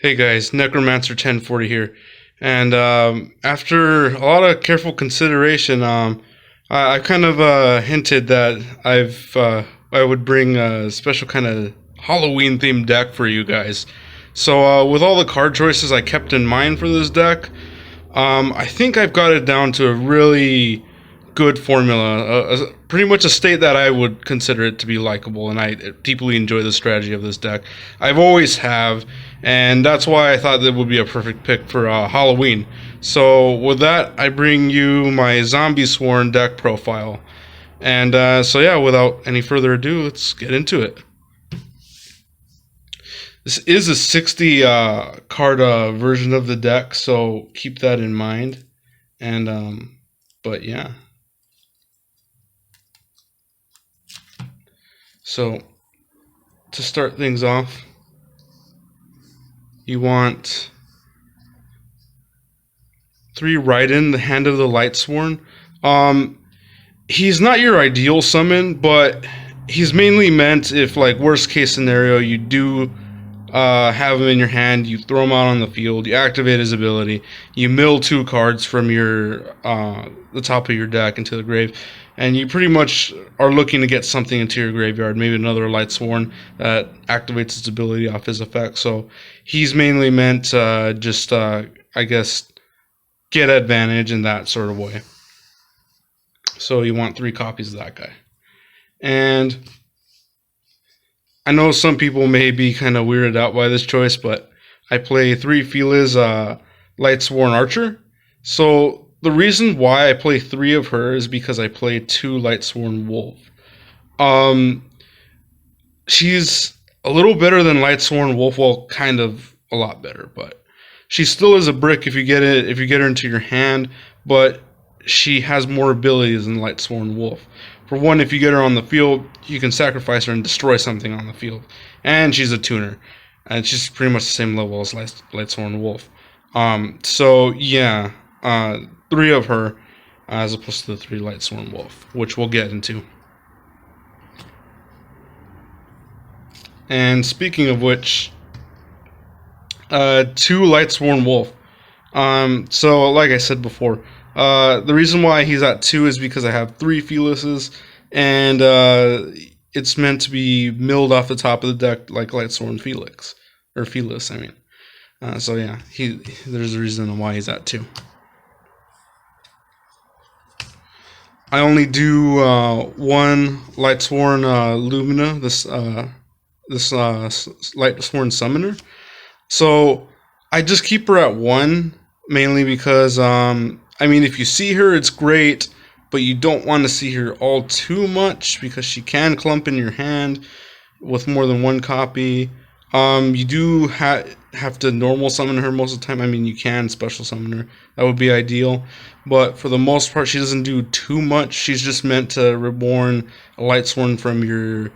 Hey guys, Necromancer 1040 here, and after a lot of careful consideration, I kind of hinted that I would bring a special kind of Halloween themed deck for you guys. So with all the card choices I kept in mind for this deck, I think I've got it down to a really good formula, pretty much a state that I would consider it to be likable, and I deeply enjoy the strategy of this deck. I've always have, and that's why I thought that would be a perfect pick for Halloween. So with that, I bring you my Zombiesworn deck profile. And so yeah, without any further ado, let's get into it. This is a 60 card version of the deck, so keep that in mind. And but yeah. So, to start things off, you want 3 Raiden, the Hand of the Lightsworn. He's not your ideal summon, but he's mainly meant if, like, worst case scenario, you do have him in your hand, you throw him out on the field, you activate his ability, you mill 2 cards from your the top of your deck into the grave, and you pretty much are looking to get something into your graveyard, maybe another Lightsworn that activates its ability off his effect. So he's mainly meant just, I guess, get advantage in that sort of way. So you want 3 copies of that guy. And I know some people may be kind of weirded out by this choice, but I play 3 Feliz Lightsworn Archer. So the reason why I play 3 of her is because I play 2 Lightsworn Wolf. She's a little better than Lightsworn Wolf, well, kind of a lot better, but she still is a brick if you get her into your hand, but she has more abilities than Lightsworn Wolf. For one, if you get her on the field, you can sacrifice her and destroy something on the field. And she's a tuner. And she's pretty much the same level as Lightsworn Wolf. So, yeah, 3 of her as opposed to the 3 Lightsworn Wolf, which we'll get into. And speaking of which, 2 Lightsworn Wolf. So, like I said before, the reason why he's at 2 is because I have 3 Felixes, and it's meant to be milled off the top of the deck like Lightsworn Felix. Or Felis, I mean. So yeah, there's a reason why he's at 2. I only do 1 Lightsworn Lumina, this Lightsworn Summoner. So I just keep her at 1, mainly because, I mean, if you see her, it's great, but you don't want to see her all too much because she can clump in your hand with more than 1 copy. You do have to normal summon her most of the time. I mean, you can special summon her. That would be ideal. But for the most part, she doesn't do too much. She's just meant to reborn a Lightsworn from your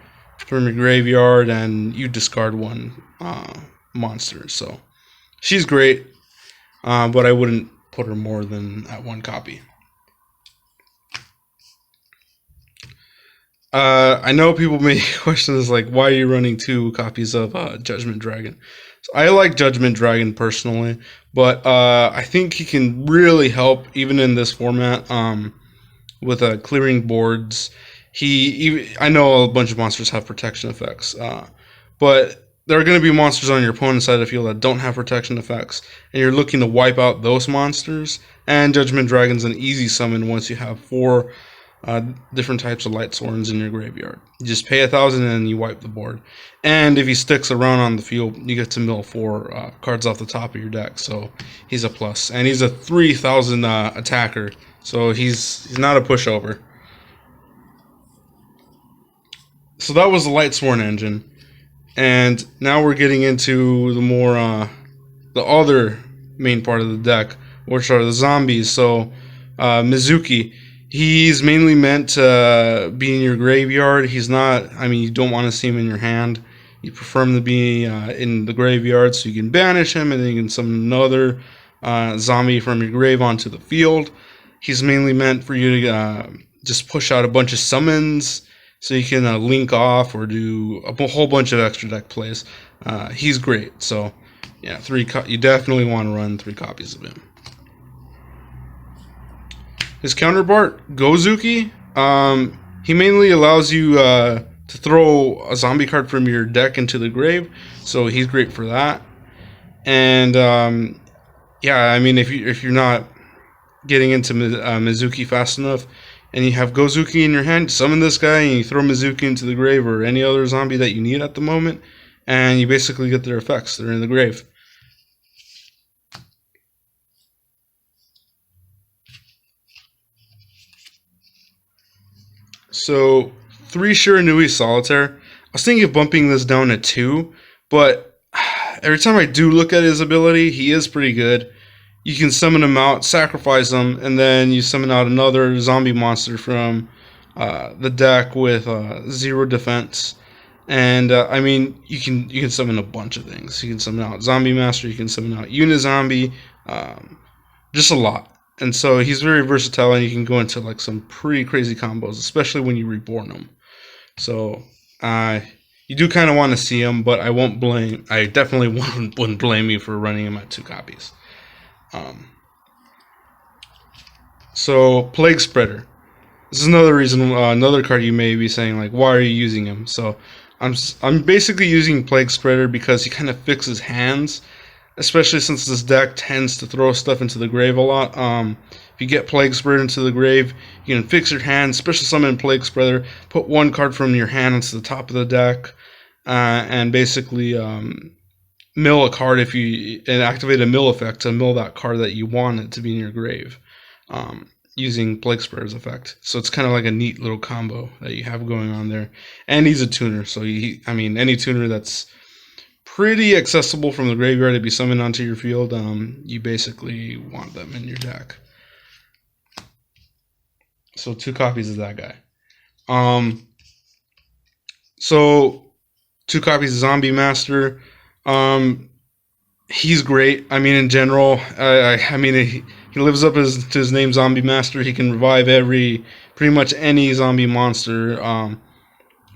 graveyard, and you discard 1 monster. So she's great, but I wouldn't put her more than at 1 copy. I know people may question this, like, why are you running 2 copies of Judgment Dragon? So I like Judgment Dragon personally, but I think he can really help even in this format with clearing boards. I know a bunch of monsters have protection effects, but there are going to be monsters on your opponent's side of the field that don't have protection effects, and you're looking to wipe out those monsters, and Judgment Dragon's an easy summon once you have 4 different types of Lightsworns in your graveyard. You just pay 1,000 and you wipe the board. And if he sticks around on the field, you get to mill 4 cards off the top of your deck, so he's a plus. And he's a 3,000 attacker, so he's not a pushover. So that was the Lightsworn engine. And now we're getting into the more, the other main part of the deck, which are the zombies. So, Mizuki, he's mainly meant to be in your graveyard. He's not, I mean, you don't want to see him in your hand. You prefer him to be in the graveyard so you can banish him, and then you can summon another zombie from your grave onto the field. He's mainly meant for you to just push out a bunch of summons, so you can link off or do a whole bunch of extra deck plays. He's great. So Yeah, you definitely want to run 3 copies of him. His counterpart, Gozuki, he mainly allows you to throw a zombie card from your deck into the grave, so he's great for that. And yeah, I mean, if you're not getting into Mizuki fast enough, and you have Gozuki in your hand, summon this guy, and you throw Mizuki into the grave or any other zombie that you need at the moment, and you basically get their effects. They're in the grave. So 3 Shiranui Solitaire. I was thinking of bumping this down to 2, but every time I do look at his ability, he is pretty good. You can summon him out, sacrifice him, and then you summon out another zombie monster from the deck with 0 defense. And I mean, you can summon a bunch of things. You can summon out Zombie Master. You can summon out Unizombie. Just a lot. And so he's very versatile, and you can go into like some pretty crazy combos, especially when you reborn him. So you do kind of want to see him, but I definitely wouldn't blame you for running him at 2 copies. So Plague Spreader. This is another reason, another card you may be saying like, why are you using him? So I'm basically using Plague Spreader because he kind of fixes hands, especially since this deck tends to throw stuff into the grave a lot. If you get Plague Spreader into the grave, you can fix your hand, special summon Plague Spreader, put 1 card from your hand into the top of the deck, and basically mill a card and activate a mill effect to mill that card that you want it to be in your grave, using Plague Spreader's effect. So it's kind of like a neat little combo that you have going on there. And he's a tuner, so I mean, any tuner that's pretty accessible from the graveyard to be summoned onto your field, you basically want them in your deck. So 2 copies of that guy. So 2 copies of Zombie Master. He's great. I mean, in general, I mean, he lives up to his name, Zombie Master. He can revive pretty much any zombie monster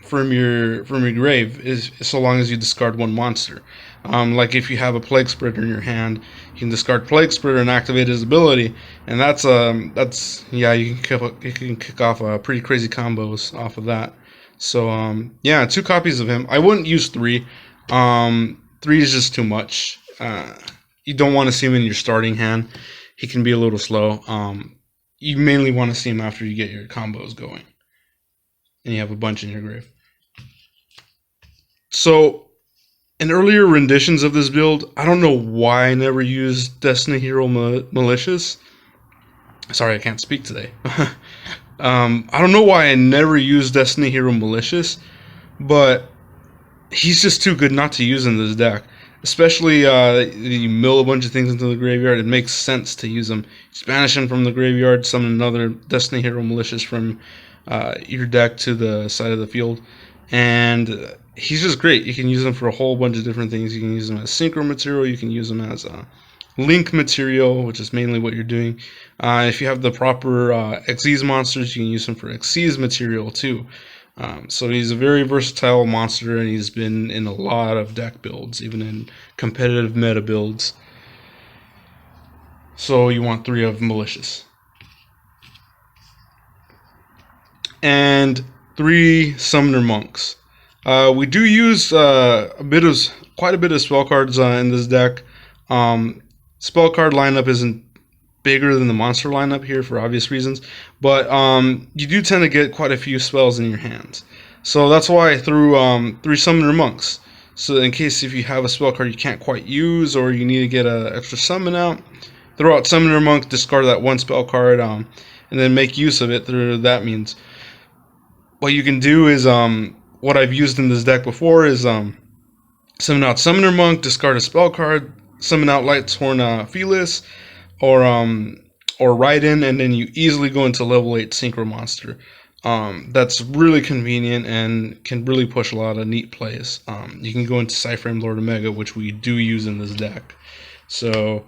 from your grave, so long as you discard 1 monster. Like if you have a Plague Spreader in your hand, you can discard Plague Spreader and activate his ability, and that's yeah, you can kick off pretty crazy combos off of that. So yeah, 2 copies of him. I wouldn't use 3. 3 is just too much. You don't want to see him in your starting hand. He can be a little slow. You mainly want to see him after you get your combos going, and you have a bunch in your grave. So, in earlier renditions of this build, I don't know why I never used Destiny Hero Malicious. Sorry, I can't speak today. I don't know why I never used Destiny Hero Malicious, but he's just too good not to use in this deck. Especially you mill a bunch of things into the graveyard, it makes sense to use them. Banish him from the graveyard, summon another Destiny Hero Malicious from your deck to the side of the field, and he's just great. You can use him for a whole bunch of different things. You can use him as synchro material, you can use him as link material, which is mainly what you're doing. If you have the proper Xyz monsters, you can use him for Xyz material too. So he's a very versatile monster, and he's been in a lot of deck builds, even in competitive meta builds. So you want 3 of Malicious. And 3 Summoner Monks. We do use quite a bit of spell cards in this deck. Spell card lineup isn't bigger than the monster lineup here for obvious reasons, but you do tend to get quite a few spells in your hands. So that's why I threw 3 Summoner Monks. So in case if you have a spell card you can't quite use, or you need to get an extra summon out, throw out Summoner Monk, discard that 1 spell card, and then make use of it through that means. What you can do is, what I've used in this deck before is summon out Summoner Monk, discard a spell card, summon out Lightsworn Felis, or Raiden, and then you easily go into level 8 Synchro Monster. That's really convenient and can really push a lot of neat plays. You can go into Cyframe Lord Omega, which we do use in this deck. So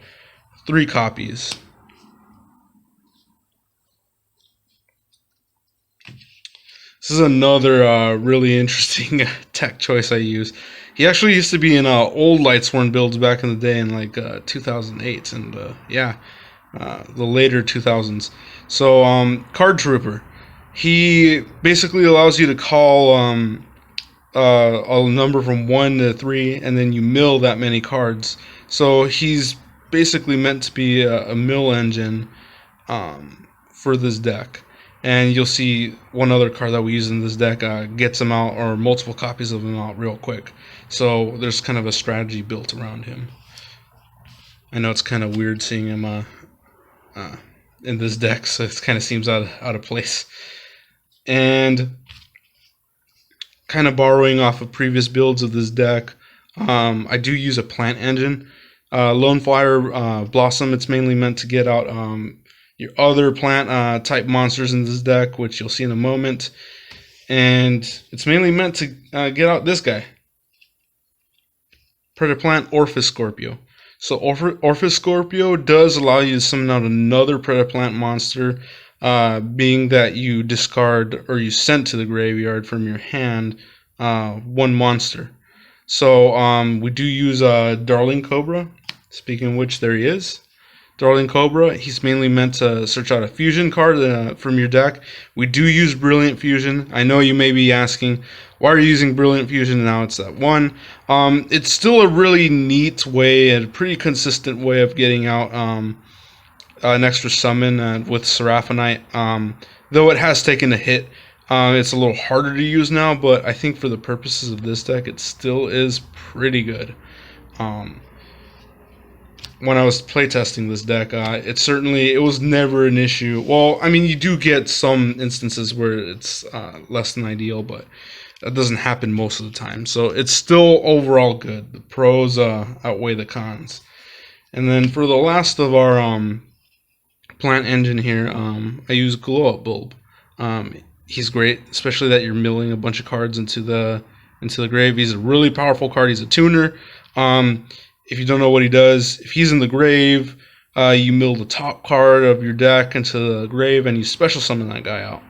3 copies. This is another really interesting tech choice I use. He actually used to be in old Lightsworn builds back in the day in like 2008 and the later 2000s. So Card Trooper, he basically allows you to call a number from 1 to 3, and then you mill that many cards. So he's basically meant to be a mill engine for this deck. And you'll see one other card that we use in this deck gets him out, or multiple copies of him out real quick. So there's kind of a strategy built around him. I know it's kind of weird seeing him in this deck, so it kind of seems out of place. And kind of borrowing off of previous builds of this deck, I do use a plant engine. Lone Flyer Blossom, it's mainly meant to get out your other plant type monsters in this deck, which you'll see in a moment. And it's mainly meant to get out this guy, Predaplant Orphis Scorpio. So Orphis Scorpio does allow you to summon out another Predaplant monster, being that you discard or you send to the graveyard from your hand one monster. So we do use Darling Cobra. Speaking of which, there he is. Darling Cobra, he's mainly meant to search out a fusion card from your deck. We do use Brilliant Fusion. I know you may be asking, why are you using Brilliant Fusion now? It's that one. It's still a really neat way, and a pretty consistent way of getting out an extra summon with Seraphonite. Though it has taken a hit, it's a little harder to use now, but I think for the purposes of this deck, it still is pretty good. When I was playtesting this deck, it was never an issue. Well, I mean, you do get some instances where it's less than ideal, but that doesn't happen most of the time. So it's still overall good. The pros outweigh the cons. And then for the last of our plant engine here, I use Glow Up Bulb. He's great, especially that you're milling a bunch of cards into the grave. He's a really powerful card. He's a tuner. If you don't know what he does, if he's in the grave, you mill the top card of your deck into the grave, and you special summon that guy out.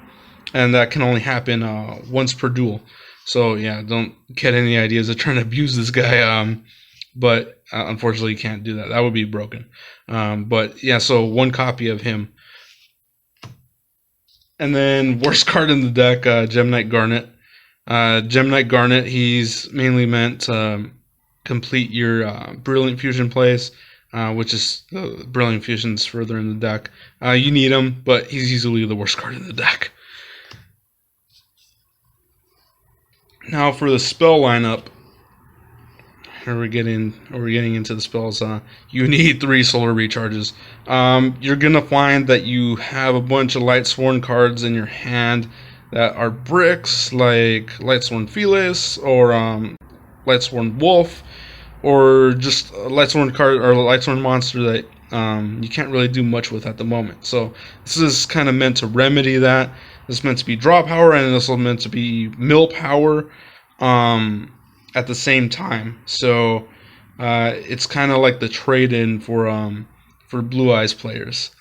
And that can only happen once per duel. So yeah, don't get any ideas of trying to abuse this guy. But unfortunately, you can't do that. That would be broken. But yeah, so one copy of him. And then worst card in the deck, Gemknight Garnet. Gemknight Garnet, he's mainly meant to complete your Brilliant Fusion plays, which is Brilliant Fusion's further in the deck. You need him, but he's easily the worst card in the deck. Now for the spell lineup, we're getting into the spells. You need 3 solar recharges. You're gonna find that you have a bunch of Lightsworn cards in your hand that are bricks, like Lightsworn Felis or Lightsworn Wolf, or just a Lightsworn card or a Lightsworn monster that you can't really do much with at the moment. So this is kind of meant to remedy that. This is meant to be draw power, and this is meant to be mill power at the same time. So it's kind of like the trade-in for Blue Eyes players.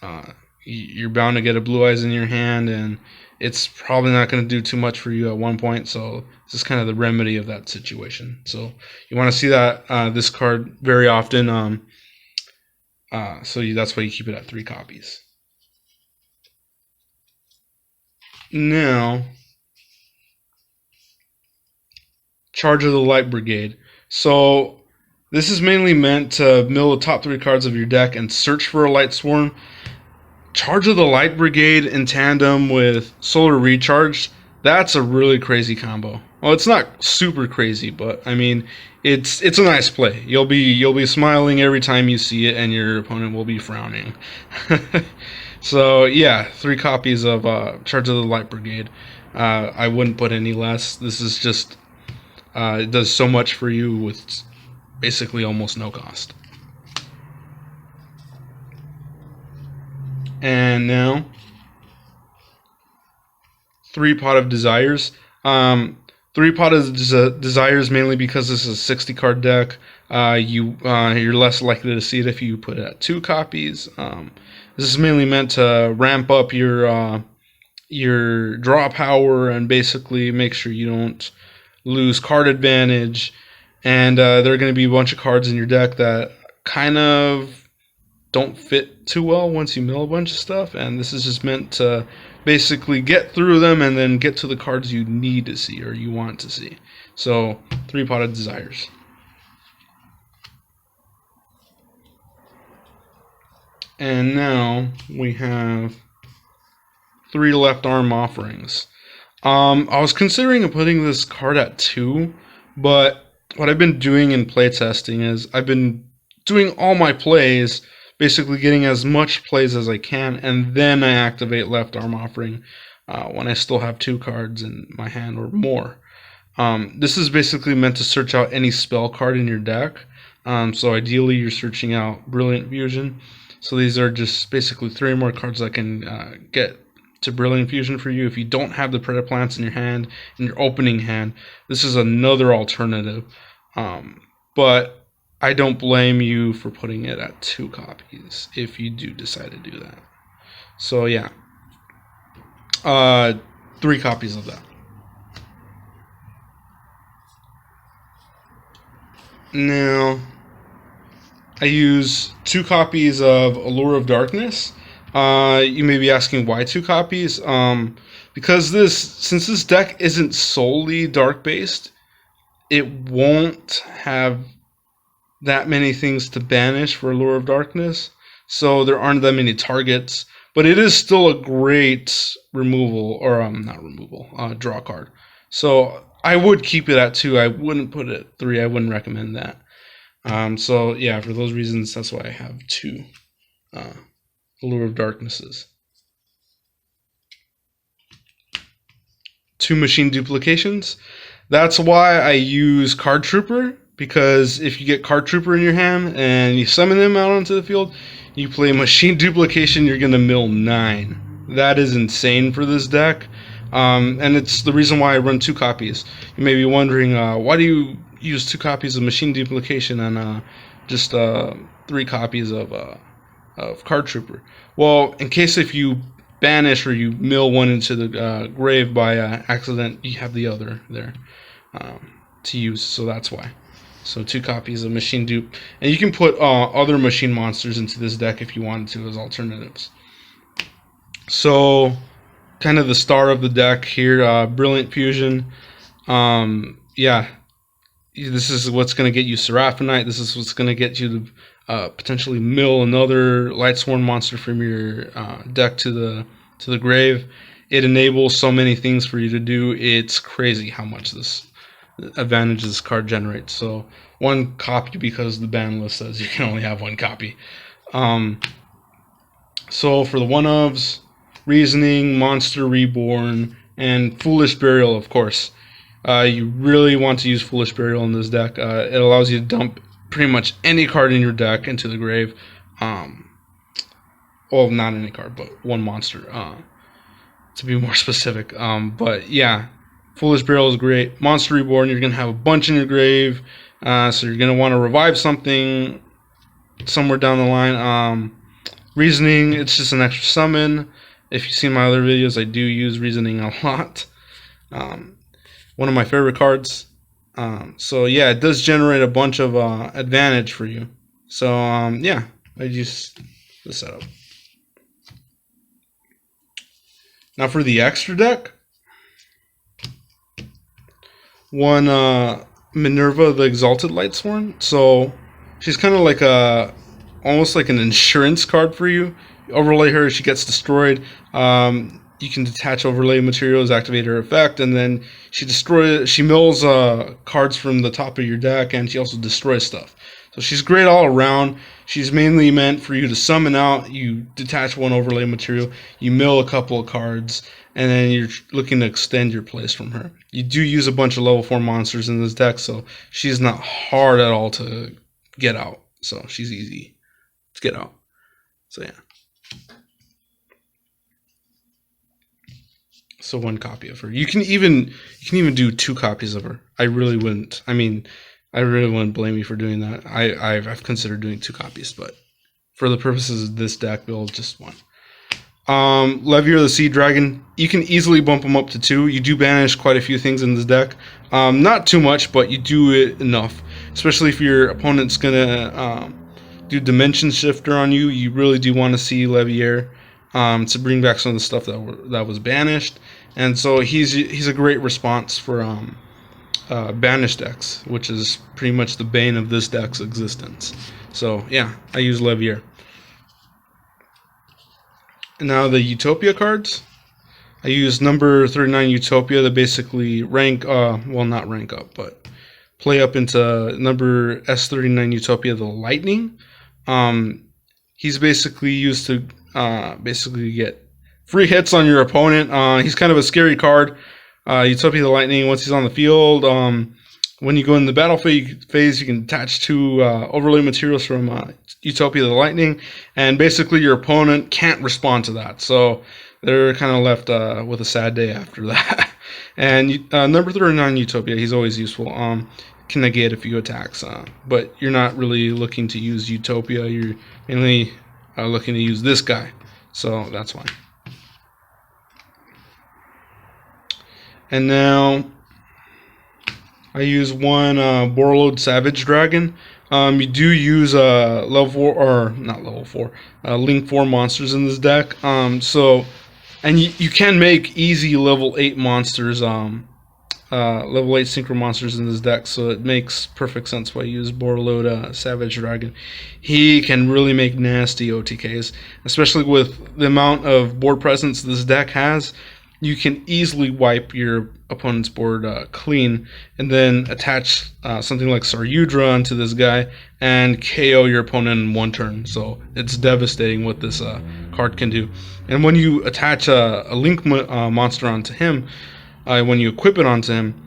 You're bound to get a Blue Eyes in your hand, and it's probably not going to do too much for you at one point. So this is kind of the remedy of that situation. So you want to see that this card very often. That's why you keep it at 3 copies. Now, Charge of the Light Brigade. So this is mainly meant to mill the top 3 cards of your deck and search for a Lightsworn. Charge of the Light Brigade in tandem with Solar Recharge, that's a really crazy combo. Well, it's not super crazy, but I mean, it's a nice play. You'll be smiling every time you see it, and your opponent will be frowning. So yeah, 3 copies of Charge of the Light Brigade. I wouldn't put any less. This is just it does so much for you with basically almost no cost. And now, 3 Pot of Desires. 3 Pot of Desires mainly because this is a 60-card deck. You're less likely to see it if you put it at 2 copies. This is mainly meant to ramp up your draw power and basically make sure you don't lose card advantage. and there are going to be a bunch of cards in your deck that kind of don't fit too well once you mill a bunch of stuff, and this is just meant to basically get through them and then get to the cards you need to see or you want to see. So, 3 Potted Desires. And now we have 3 Left Arm Offerings. I was considering putting this card at 2, but what I've been doing in playtesting is I've been doing all my plays, basically getting as much plays as I can, and then I activate Left Arm Offering when I still have 2 cards in my hand or more. This is basically meant to search out any spell card in your deck. So ideally you're searching out Brilliant Fusion. So these are just basically 3 more cards that can get to Brilliant Fusion for you. If you don't have the Predator Plants in your hand, in your opening hand, this is another alternative. But I don't blame you for putting it at 2 copies if you do decide to do that. So yeah, 3 copies of that. Now, I use 2 copies of Allure of Darkness. You may be asking why 2 copies. Because since this deck isn't solely dark based, it won't have that many things to banish for Allure of Darkness. So there aren't that many targets. But it is still a great removal, or not removal, draw card. So I would keep it at 2. I wouldn't put it at 3. I wouldn't recommend that. So yeah, for those reasons, that's why I have 2 Allure of Darknesses. 2 Machine Duplications. That's why I use Card Trooper, because if you get Card Trooper in your hand and you summon him out onto the field, you play Machine Duplication, you're going to mill 9. That is insane for this deck. And it's the reason why I run 2 copies. You may be wondering, why do you use 2 copies of Machine Duplication and just 3 copies of Card Trooper? Well, in case if you banish or you mill one into the grave by accident, you have the other there to use, so that's why. So 2 copies of Machine Dupe. And you can put other machine monsters into this deck if you wanted to as alternatives. So, kind of the star of the deck here, Brilliant Fusion. Yeah, this is what's going to get you Seraphonite. This is what's going to get you to potentially mill another Lightsworn monster from your deck to the grave. It enables so many things for you to do. It's crazy how much this advantage this card generates. So 1 copy because the ban list says you can only have 1 copy. So for the 1-ofs, Reasoning, Monster Reborn, and Foolish Burial, of course. You really want to use Foolish Burial in this deck. It allows you to dump pretty much any card in your deck into the grave. Well, not any card, but 1 monster, to be more specific. But yeah, Foolish Burial is great. Monster Reborn, you're going to have a bunch in your grave, so you're going to want to revive something somewhere down the line. Reasoning, it's just an extra summon. If you've seen my other videos, I do use Reasoning a lot. One of my favorite cards. So yeah, it does generate a bunch of advantage for you. So yeah, I use the setup. Now for the extra deck, 1 Minerva the Exalted Lightsworn. So she's kind of like almost like an insurance card for you. You overlay her, she gets destroyed. You can detach overlay materials, activate her effect, and then she mills cards from the top of your deck, and she also destroys stuff. So she's great all around. She's mainly meant for you to summon out, you detach 1 overlay material, you mill a couple of cards, and then you're looking to extend your plays from her. You do use a bunch of level 4 monsters in this deck, so she's not hard at all to get out. So she's easy to get out. So yeah. So 1 copy of her. You can even do 2 copies of her. I really wouldn't. I mean, I really wouldn't blame you for doing that. I've considered doing 2 copies, but for the purposes of this deck build, just 1. Levier the Sea Dragon. You can easily bump them up to 2. You do banish quite a few things in this deck. Not too much, but you do it enough. especially if your opponent's gonna do Dimension Shifter on you. You really do want to see Levier to bring back some of the stuff that was banished, and so he's a great response for banished decks, which is pretty much the bane of this deck's existence. So yeah, I use Levier. And now the Utopia cards. I use number 39 Utopia to basically rank, well, not rank up, but play up into number S39 Utopia, the Lightning. He's basically used to basically get free hits on your opponent. He's kind of a scary card. Utopia the Lightning, once he's on the field, when you go in the battle phase, you can attach 2 overlay materials from Utopia the Lightning, and basically your opponent can't respond to that. So they're kind of left with a sad day after that. And number 39 Utopia, he's always useful. Can negate a few attacks, but you're not really looking to use Utopia. You're mainly looking to use this guy, so that's why. And now I use one Borreload Savage Dragon. You do use level 4, or not level 4, Link 4 monsters in this deck. And you can make easy level 8 monsters, level 8 synchro monsters in this deck, so it makes perfect sense why you use Borreload Savage Dragon. He can really make nasty OTKs, especially with the amount of board presence this deck has. You can easily wipe your opponent's board clean, and then attach something like Saryudra onto this guy and KO your opponent in 1 turn. So it's devastating what this card can do. And when you attach a Link monster onto him, when you equip it onto him,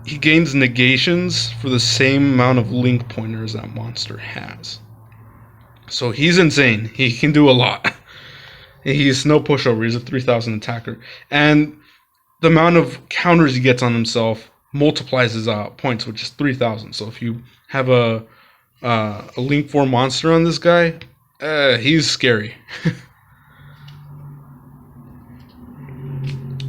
he gains negations for the same amount of Link pointers that monster has. So he's insane. He can do a lot. He's no pushover. He's a 3,000 attacker. And the amount of counters he gets on himself multiplies his points, which is 3,000. So if you have a Link 4 monster on this guy, he's scary.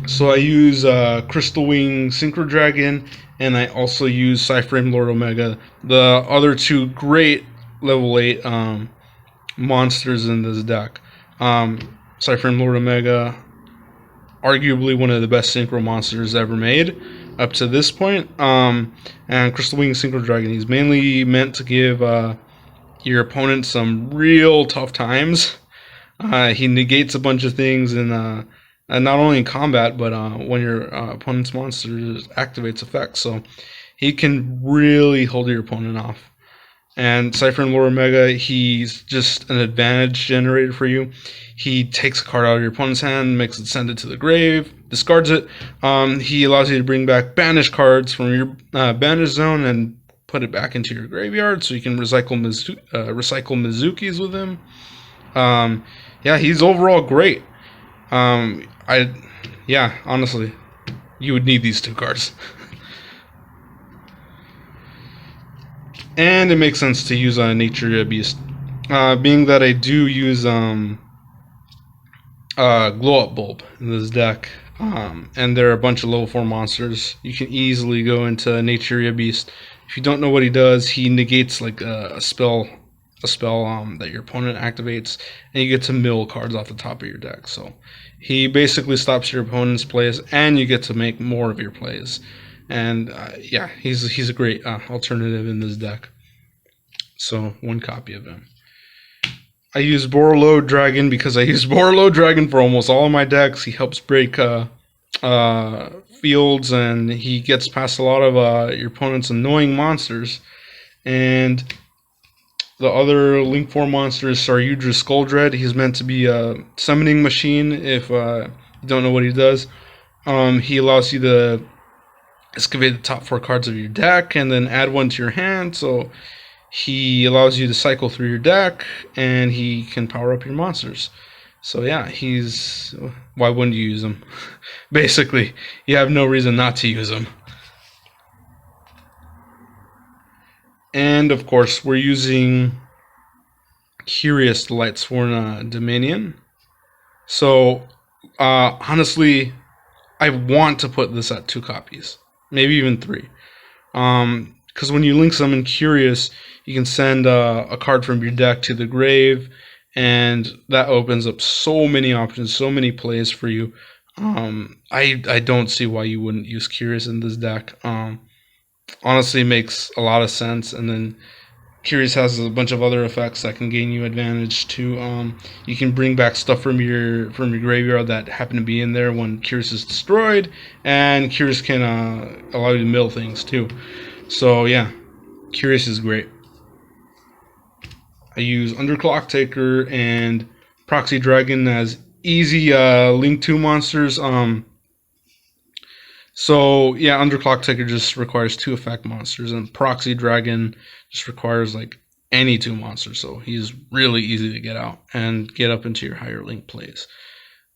So I use Crystal Wing Synchro Dragon, and I also use Cyframe Lord Omega, the other 2 great level 8 monsters in this deck. Cyframe Lord Omega, arguably one of the best synchro monsters ever made up to this point. And Crystal Wing Synchro Dragon, he's mainly meant to give your opponent some real tough times. He negates a bunch of things in not only in combat, but when your opponent's monster activates effects. So he can really hold your opponent off. And Cypher Lord Omega, he's just an advantage generator for you. He takes a card out of your opponent's hand, makes it send it to the grave, discards it. He allows you to bring back banished cards from your banished zone and put it back into your graveyard, so you can recycle Mizukis with him. Yeah, he's overall great. Yeah, honestly, you would need these 2 cards. And it makes sense to use Nature Beast, being that I do use Glow Up Bulb in this deck, and there are a bunch of level 4 monsters. You can easily go into Nature Beast. If you don't know what he does, he negates like a spell that your opponent activates, and you get to mill cards off the top of your deck. So he basically stops your opponent's plays, and you get to make more of your plays. And yeah, he's a great alternative in this deck. So 1 copy of him. I use Borreload Dragon because I use Borreload Dragon for almost all of my decks. He helps break fields, and he gets past a lot of your opponent's annoying monsters. And the other Link 4 monster is Saryudra Skulldread. He's meant to be a summoning machine if you don't know what he does. He allows you to excavate the top 4 cards of your deck and then add 1 to your hand. So he allows you to cycle through your deck, and he can power up your monsters. So yeah, why wouldn't you use him? Basically, you have no reason not to use him. And of course, we're using Curious the Lightsworn Dominion. So honestly, I want to put this at 2 copies, maybe even 3, because when you link summon Curious, you can send a card from your deck to the grave, and that opens up so many options, so many plays for you. I don't see why you wouldn't use Curious in this deck. Honestly, makes a lot of sense. And then Curious has a bunch of other effects that can gain you advantage too. You can bring back stuff from your graveyard that happen to be in there when Curious is destroyed, and Curious can allow you to mill things too. So yeah, Curious is great. I use Underclock Taker and Proxy Dragon as easy Link 2 monsters. So yeah, Underclock Taker just requires 2 effect monsters, and Proxy Dragon just requires like any 2 monsters. So he's really easy to get out and get up into your higher link plays,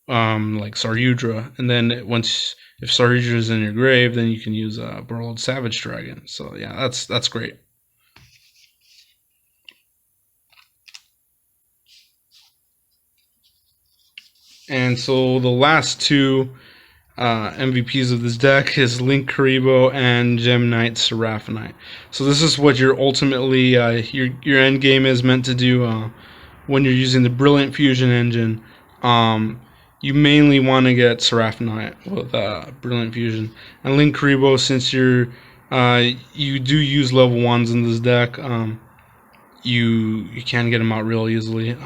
like Saryudra. And then if Saryudra is in your grave, then you can use Burled Savage Dragon. So yeah, that's great. And so the last 2 MVPs of this deck is Link Karibo and Gem Knight Seraphonite. So this is what your ultimately your end game is meant to do when you're using the Brilliant Fusion engine. You mainly want to get Seraphonite with Brilliant Fusion, and Link Karibo, since you do use level 1s in this deck, you can get them out real easily.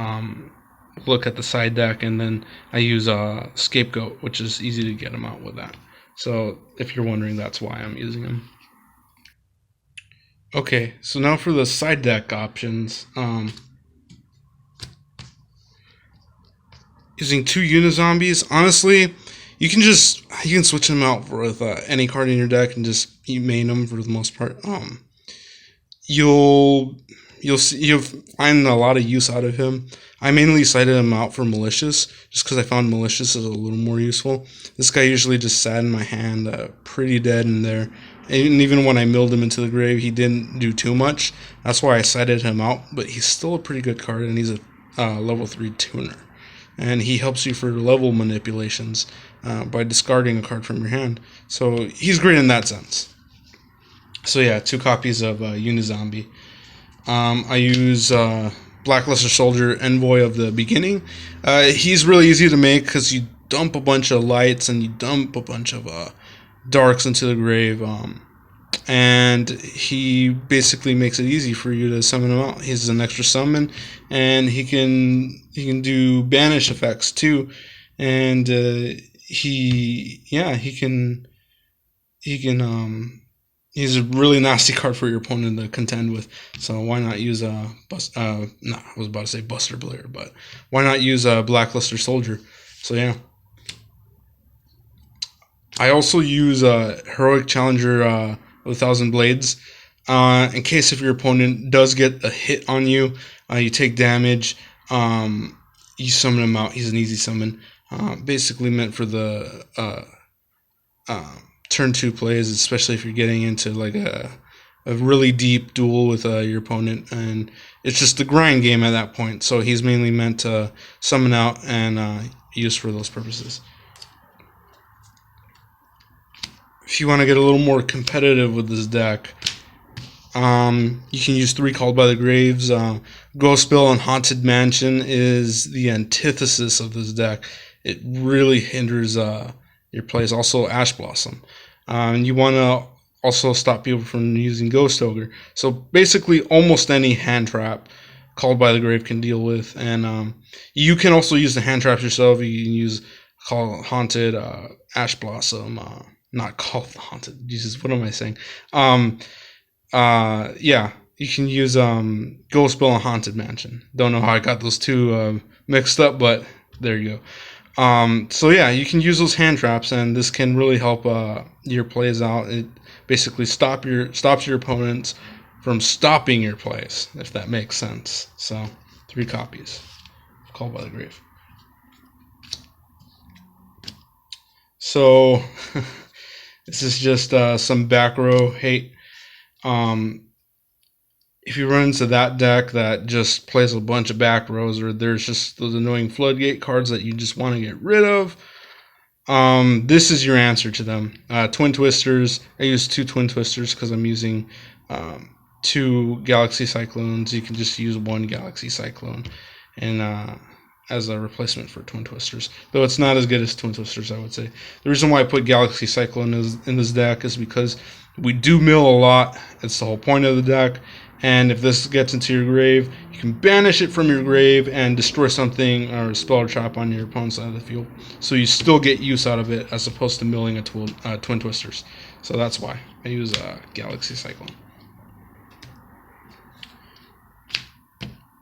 Look at the side deck, and then I use Scapegoat, which is easy to get them out with that. So if you're wondering, that's why I'm using them. Okay, so now for the side deck options. Using 2 Unizombies, honestly, you can switch them out with any card in your deck and just main them for the most part. You'll find a lot of use out of him. I mainly cited him out for Malicious, just because I found Malicious is a little more useful. This guy usually just sat in my hand pretty dead in there, and even when I milled him into the grave, he didn't do too much. That's why I cited him out, but he's still a pretty good card, and he's a level 3 tuner. And he helps you for level manipulations by discarding a card from your hand. So he's great in that sense. So yeah, 2 copies of Unizombie. I use Blackluster Soldier, Envoy of the Beginning. He's really easy to make because you dump a bunch of lights and you dump a bunch of darks into the grave, and he basically makes it easy for you to summon him out. He's an extra summon, and he can do banish effects too, and he's a really nasty card for your opponent to contend with. So why not use I was about to say Buster Blair, but why not use a Blackluster Soldier? So yeah. I also use Heroic Challenger of 1,000 Blades. In case if your opponent does get a hit on you, you take damage, you summon him out. He's an easy summon. Basically meant for the turn 2 plays, especially if you're getting into like a really deep duel with your opponent, and it's just a grind game at that point. So he's mainly meant to summon out and use for those purposes. If you want to get a little more competitive with this deck, you can use 3 Called by the Graves. Ghost Spell and Haunted Mansion is the antithesis of this deck. It really hinders your plays. Also, Ash Blossom. You want to also stop people from using Ghost Ogre. So basically, almost any hand trap Called by the Grave can deal with. And you can also use the hand traps yourself. You can use Haunted, Ash Blossom, not Called Haunted. Jesus, what am I saying? Yeah, you can use Ghost Spell and Haunted Mansion. Don't know how I got those 2 mixed up, but there you go. So yeah, you can use those hand traps, and this can really help your plays out. It basically stops your opponents from stopping your plays, if that makes sense. So 3 copies of Called by the Grave. So this is just some back row hate. If you run into that deck that just plays a bunch of back rows, or there's just those annoying floodgate cards that you just want to get rid of, this is your answer to them. Twin Twisters. I use 2 Twin Twisters because I'm using 2 Galaxy Cyclones, you can just use 1 Galaxy Cyclone, and as a replacement for Twin Twisters. Though it's not as good as Twin Twisters, I would say. The reason why I put Galaxy Cyclone in this deck is because we do mill a lot. It's the whole point of the deck. And if this gets into your grave, you can banish it from your grave and destroy something or spell or trap on your opponent's side of the field. So you still get use out of it as opposed to milling a Twin Twisters. So that's why I use Galaxy Cyclone.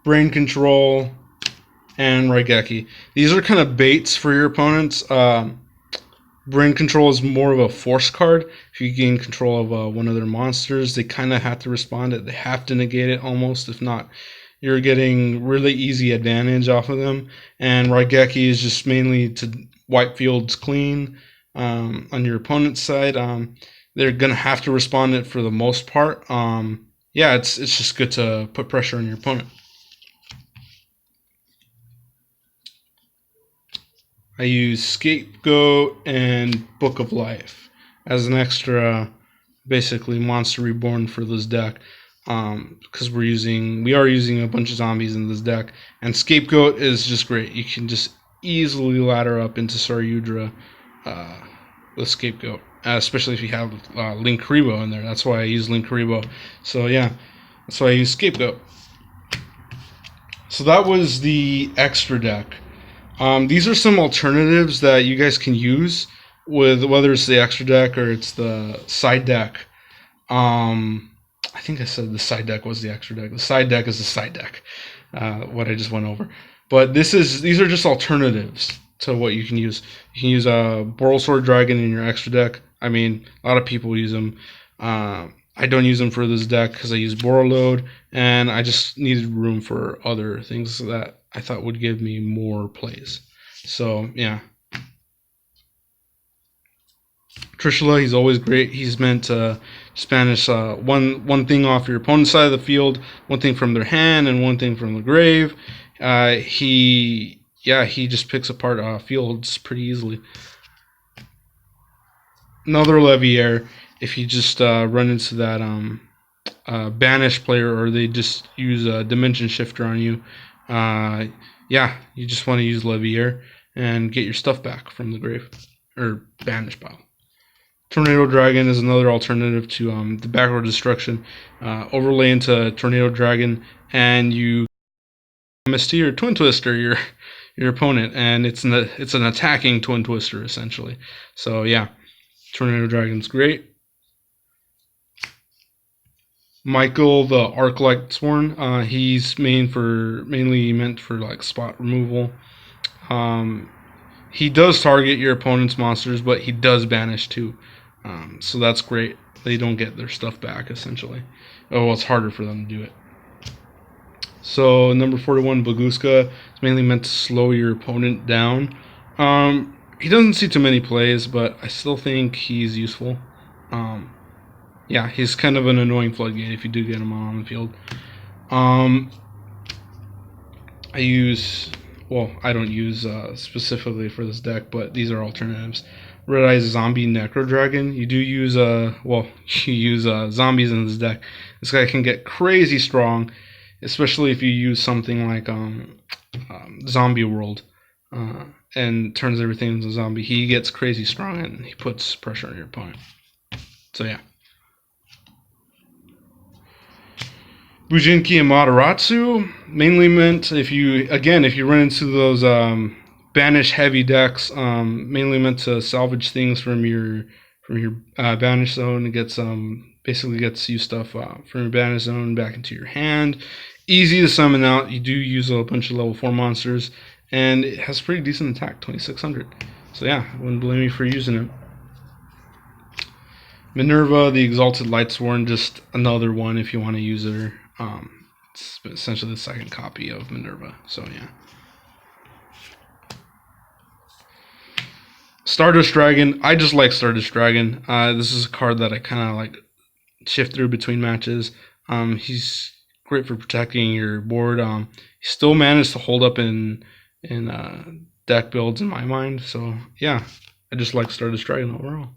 Brain Control and Raigeki. These are kind of baits for your opponents. Brain Control is more of a force card. If you gain control of one of their monsters, they kind of have to respond it. They have to negate it almost. If not, you're getting really easy advantage off of them. And Raigeki is just mainly to wipe fields clean on your opponent's side. They're going to have to respond it for the most part. Yeah, it's just good to put pressure on your opponent. I use Scapegoat and Book of Life as an extra, basically Monster Reborn for this deck, because we are using a bunch of zombies in this deck, and Scapegoat is just great. You can just easily ladder up into Saryudra with Scapegoat, especially if you have Linkuriboh in there. That's why I use Linkuriboh. So yeah, that's why I use Scapegoat. So that was the extra deck. These are some alternatives that you guys can use with whether it's the extra deck or it's the side deck. I think I said the side deck was the extra deck. The side deck is the side deck. What I just went over. But these are just alternatives to what you can use. You can use a Borrelsword Dragon in your extra deck. I mean, a lot of people use them. I don't use them for this deck because I use Borreload, and I just needed room for other things that I thought would give me more plays. So, yeah. Trishula, he's always great. He's meant to Spanish one thing off your opponent's side of the field, one thing from their hand, and one thing from the grave. He just picks apart fields pretty easily. Another Leviair, if you just run into that banish player, or they just use a dimension shifter on you, you just want to use Leviair and get your stuff back from the grave or banish pile. Tornado Dragon is another alternative to the backward destruction. Overlay into Tornado Dragon, and you MST or Twin Twister your opponent, and it's an attacking Twin Twister essentially. So yeah, Tornado Dragon's great. Michael the Arclightsworn, he's mainly meant for like spot removal. He does target your opponent's monsters, but he does banish too. So that's great. They don't get their stuff back essentially. Oh, well, it's harder for them to do it. So number 41, Baguska, is mainly meant to slow your opponent down. He doesn't see too many plays, but I still think he's useful. Yeah, he's kind of an annoying floodgate if you do get him on the field. I don't use specifically for this deck, but these are alternatives. Red Eyes Zombie Necro Dragon. You do use you use zombies in this deck. This guy can get crazy strong, especially if you use something like Zombie World and turns everything into a zombie. He gets crazy strong and he puts pressure on your opponent. So yeah. Bujinki and Mataratsu, mainly meant if you run into those banish heavy decks, mainly meant to salvage things from your banish zone. It gets basically gets you stuff from your banish zone back into your hand. Easy to summon out. You do use a bunch of level 4 monsters, and it has pretty decent attack, 2600. So yeah, I wouldn't blame you for using it. Minerva, the Exalted Lightsworn, just another one if you want to use her. It's essentially the second copy of Minerva. So yeah. Stardust Dragon. I just like Stardust Dragon. This is a card that I kind of like shift through between matches. He's great for protecting your board. He still managed to hold up in deck builds in my mind. So yeah, I just like Stardust Dragon overall.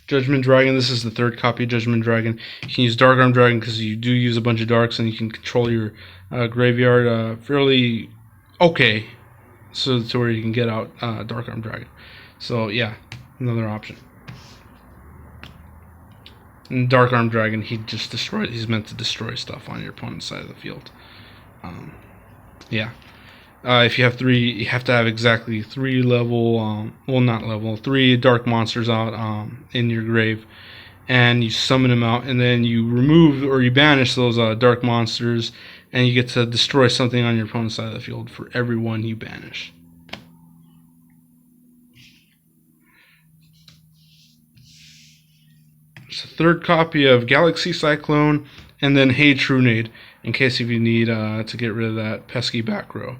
Judgment Dragon. This is the third copy of Judgment Dragon. You can use Dark Arm Dragon because you do use a bunch of darks, and you can control your graveyard fairly okay, so to where you can get out Dark Arm Dragon. So yeah, another option. And Dark Arm Dragon, he's meant to destroy stuff on your opponent's side of the field. Yeah. If you have 3, you have to have exactly 3 level, well, not level, 3 dark monsters out in your grave, and you summon them out, and then you remove or you banish those dark monsters, and you get to destroy something on your opponent's side of the field for every one you banish. It's a third copy of Galaxy Cyclone, and then Hey Trunade, in case if you need to get rid of that pesky back row.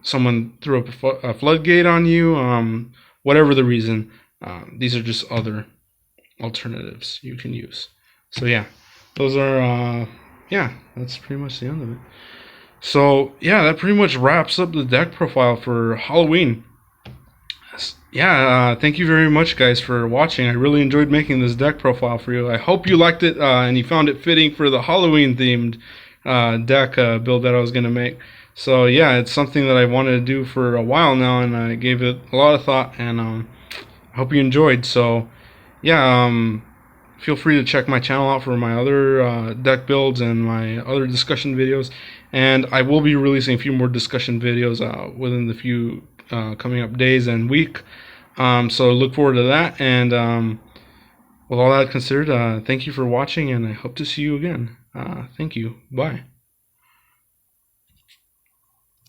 Someone threw up a floodgate on you, whatever the reason, these are just other alternatives you can use. So yeah, those are, yeah, that's pretty much the end of it. So yeah, that pretty much wraps up the deck profile for Halloween. Yeah, thank you very much, guys, for watching. I really enjoyed making this deck profile for you. I hope you liked it, and you found it fitting for the Halloween-themed deck build that I was going to make. So yeah, it's something that I wanted to do for a while now, and I gave it a lot of thought, and I hope you enjoyed. So yeah, feel free to check my channel out for my other deck builds and my other discussion videos, and I will be releasing a few more discussion videos within the few coming up days and week. So look forward to that, and with all that considered, thank you for watching, and I hope to see you again. Thank you. Bye.